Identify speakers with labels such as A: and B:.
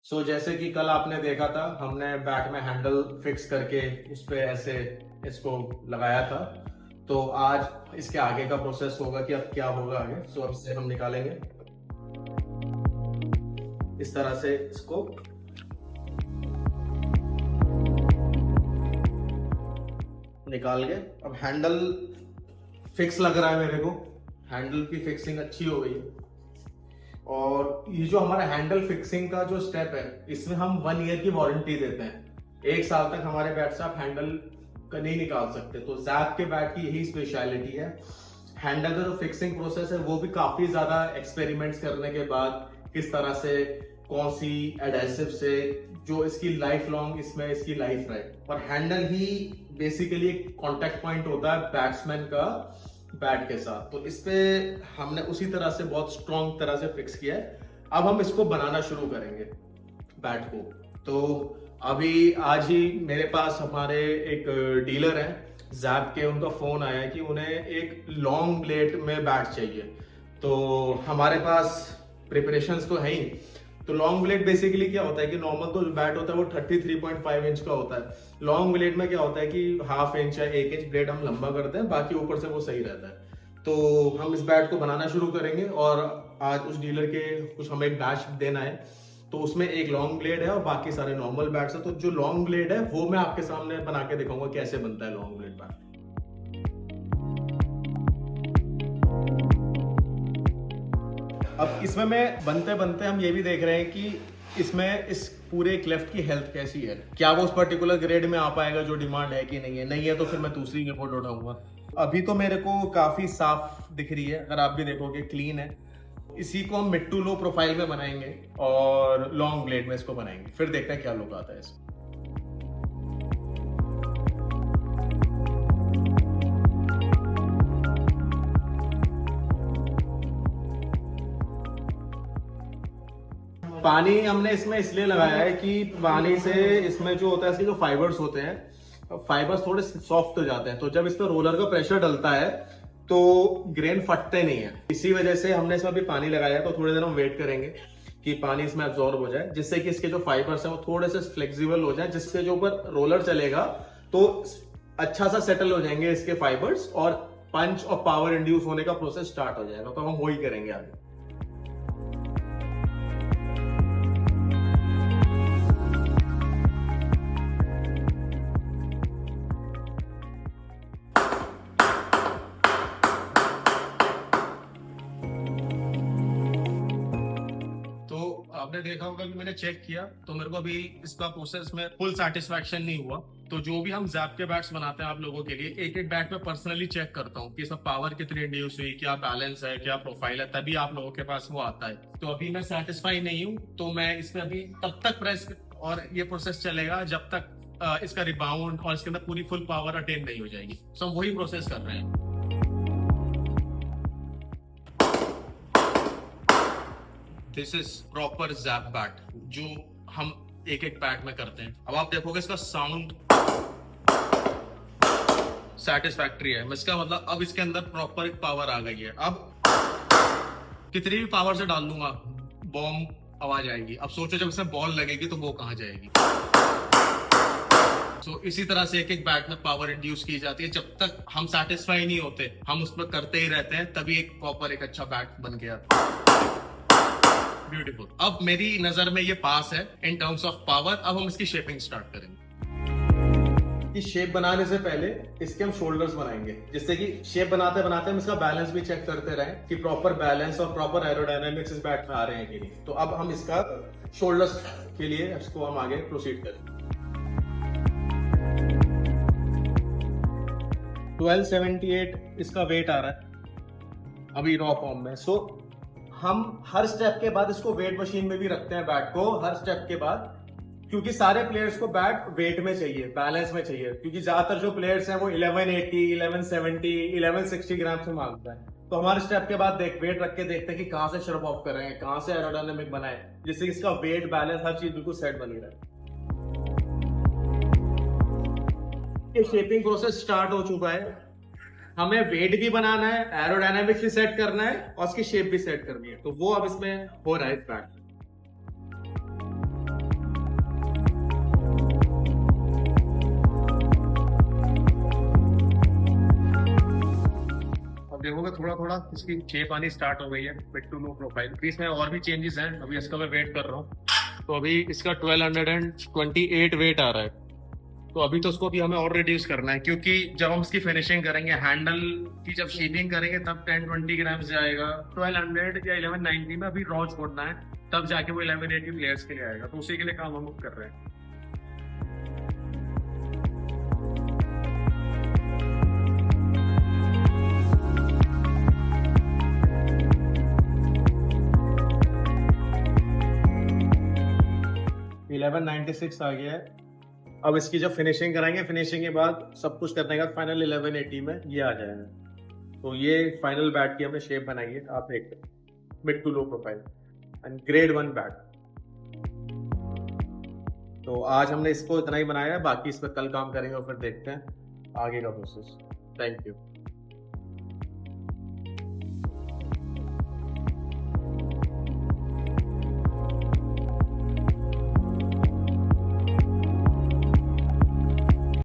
A: जैसे कि कल आपने देखा था, हमने बैट में हैंडल फिक्स करके उस पे ऐसे इसको लगाया था। तो आज इसके आगे का प्रोसेस होगा कि अब क्या होगा आगे। अब इसे हम निकालेंगे इस तरह से इसको। निकाल के अब हैंडल फिक्स लग रहा है मेरे को। हैंडल की फिक्सिंग अच्छी हो गई है। और ये जो हमारा हैंडल फिक्सिंग का जो स्टेप है, इसमें हम 1 ईयर की वारंटी देते हैं। 1 साल तक हमारे बैट से आप हैंडल का नहीं निकाल सकते। तो जैप के बैट की यही स्पेशलिटी है। हैंडल का जो फिक्सिंग प्रोसेस है वो भी काफी ज्यादा एक्सपेरिमेंट्स करने के बाद किस तरह से, कौन सी एडेसिव से, जो इसकी लाइफ लॉन्ग इसमें इसकी लाइफ रहे। और हैंडल ही बेसिकली एक कॉन्टेक्ट पॉइंट होता है बैट्समैन का बैट के साथ। तो इस पे हमने उसी तरह से बहुत स्ट्रॉन्ग तरह से फिक्स किया है। अब हम इसको बनाना शुरू करेंगे बैट को। तो अभी आज ही मेरे पास हमारे एक डीलर हैं जैप के, उनका फोन आया है कि उन्हें एक लॉन्ग ब्लेड में बैट चाहिए। तो हमारे पास प्रिपरेशंस तो है ही। तो लॉन्ग ब्लेड बेसिकली क्या होता है कि नॉर्मल तो बैट होता है वो 33.5 इंच का होता है। लॉन्ग ब्लेड में क्या होता है कि 1/2 इंच या 1 इंच ब्लेड हम लंबा करते हैं, बाकी ऊपर से वो सही रहता है। तो हम इस बैट को बनाना शुरू करेंगे और आज उस डीलर के कुछ हमें एक बैच देना है। तो उसमें एक लॉन्ग ब्लेड है और बाकी सारे नॉर्मल बैट्स है। तो जो लॉन्ग ब्लेड है वो मैं आपके सामने बना के दिखाऊंगा कैसे बनता है लॉन्ग ब्लेड बैट। अब इसमें मैं बनते बनते हम ये भी देख रहे हैं कि इसमें इस पूरे क्लेफ्ट की हेल्थ कैसी है, क्या वो उस पर्टिकुलर ग्रेड में आ पाएगा जो डिमांड है कि नहीं है। नहीं है तो फिर मैं दूसरी की फोटो उठाऊंगा। अभी तो मेरे को काफी साफ दिख रही है, अगर आप भी देखोगे क्लीन है। इसी को हम मिड टू लो प्रोफाइल में बनाएंगे और लॉन्ग ब्लेड में इसको बनाएंगे, फिर देखते हैं क्या लुक आता है इसमें। पानी हमने इसमें इसलिए लगाया है कि पानी से इसमें जो होता है, इसके जो फाइबर्स होते हैं, फाइबर्स थोड़े सॉफ्ट हो जाते हैं। तो जब इस पर रोलर का प्रेशर डलता है तो ग्रेन फटते नहीं है। इसी वजह से हमने इसमें भी पानी लगाया है। तो थोड़ी देर हम वेट करेंगे कि पानी इसमें एब्जॉर्ब हो जाए, जिससे कि इसके जो फाइबर्स हैं वो थोड़े से फ्लेक्सिबल हो जाए, जिससे जो ऊपर रोलर चलेगा तो अच्छा सा सेटल हो जाएंगे इसके फाइबर्स और पंच और पावर इंड्यूस होने का प्रोसेस स्टार्ट हो जाएगा। तो हम वही करेंगे आगे। आपने देखा होगा कि मैंने चेक किया तो मेरे को अभी इसका प्रोसेस में फुल सेटिस्फैक्शन नहीं हुआ। तो जो भी हम जैप के बैट्स बनाते हैं आप लोगों के लिए, एक एक बैट में पर्सनली चेक करता हूँ कि इसमें पावर कितनी इंड्यूस हुई, क्या बैलेंस है, क्या प्रोफाइल है, तभी आप लोगों के पास वो आता है। तो अभी मैं सेटिस्फाई नहीं हूँ, तो मैं इसमें अभी तब तक प्रेस और ये प्रोसेस चलेगा जब तक इसका रिबाउंड और इसके अंदर पूरी फुल पावर अटेन नहीं हो जाएगी। तो हम वही प्रोसेस कर रहे हैं। This is proper JAP bat जो हम एक एक बैट में करते हैं। अब आप देखोगे इसका साउंड सेटिस्फैक्टरी है। इसका मतलब अब इसके अंदर प्रॉपर पावर आ गई है। अब कितनी भी पावर से डाल लूंगा बॉम्ब आवाज आएगी। अब सोचो जब इसमें बॉल लगेगी तो वो कहां जाएगी। तो इसी तरह से एक एक बैट में पावर इंड्यूस की जाती है। जब तक हम सेटिस्फाई नहीं होते हम उस पर करते ही रहते हैं, तभी एक प्रॉपर एक अच्छा बैट बन गया। ब्यूटीफुल। अब मेरी नजर में ये पास है इन टर्म्स ऑफ पावर। अब हम इसकी शेपिंग स्टार्ट करेंगे। इस शेप बनाने से पहले इसके हम शोल्डर्स बनाएंगे, जिससे कि शेप बनाते बनाते हम इसका बैलेंस भी चेक करते रहें कि प्रॉपर बैलेंस और प्रॉपर एरोडायनामिक्स इस बैट में आ रहे हैं कि नहीं। तो अब हम इसका शोल्डर्स के लिए इसको हम आगे प्रोसीड करें। 1278 इसका वेट आ रहा है अभी रॉ फॉर्म में। सो हम हर स्टेप के बाद इसको वेट मशीन में भी रखते हैं बैट को, हर स्टेप के बाद, क्योंकि सारे प्लेयर्स को बैट वेट में चाहिए, बैलेंस में चाहिए। क्योंकि ज्यादातर जो प्लेयर्स हैं वो 1180, 1170, 1160 ग्राम से मांगता है। तो हमारे स्टेप के बाद वेट रख के देखते हैं कि कहां से शर्प ऑफ कर रहे हैं, कहां से एरोडायनामिक बनाए, जिससे इसका वेट बैलेंस हर चीज बिल्कुल सेट बनी रहे। ये शेपिंग प्रोसेस स्टार्ट हो चुका है। हमें वेट भी बनाना है, एरोडायनामिक्स भी सेट करना है और उसकी शेप भी सेट करनी है। तो वो अब इसमें हो रहा है इस बैट में।
B: देखोगे थोड़ा थोड़ा इसकी शेप आनी स्टार्ट हो गई है मिड टू लो प्रोफाइल। अभी इसमें और भी चेंजेस हैं, अभी इसका मैं वेट कर रहा हूँ। तो अभी इसका 1228 वेट आ रहा है, तो अभी तो उसको भी हमें और रिड्यूस करना है, क्योंकि जब हम इसकी फिनिशिंग करेंगे, हैंडल की जब शीटिंग करेंगे तब 10-20 ग्राम जाएगा। 1200 या 1190 में अभी रॉ छोड़ना है, तब जाके वो 1180 लेयर्स के लिए आएगा। तो उसी के लिए काम हम कर रहे हैं। इलेवन 96 आ गया है। अब इसकी जब फिनिशिंग कराएंगे, फिनिशिंग के बाद सब कुछ करने के बाद फाइनल 1180 में ये आ जाएगा। तो ये फाइनल बैट की हमने शेप बनाई है, आप देखते हैं mid to low profile and grade 1 bat. तो आज हमने इसको इतना ही बनाया है, बाकी इस पर कल काम करेंगे और फिर देखते हैं आगे का प्रोसेस। Thank you.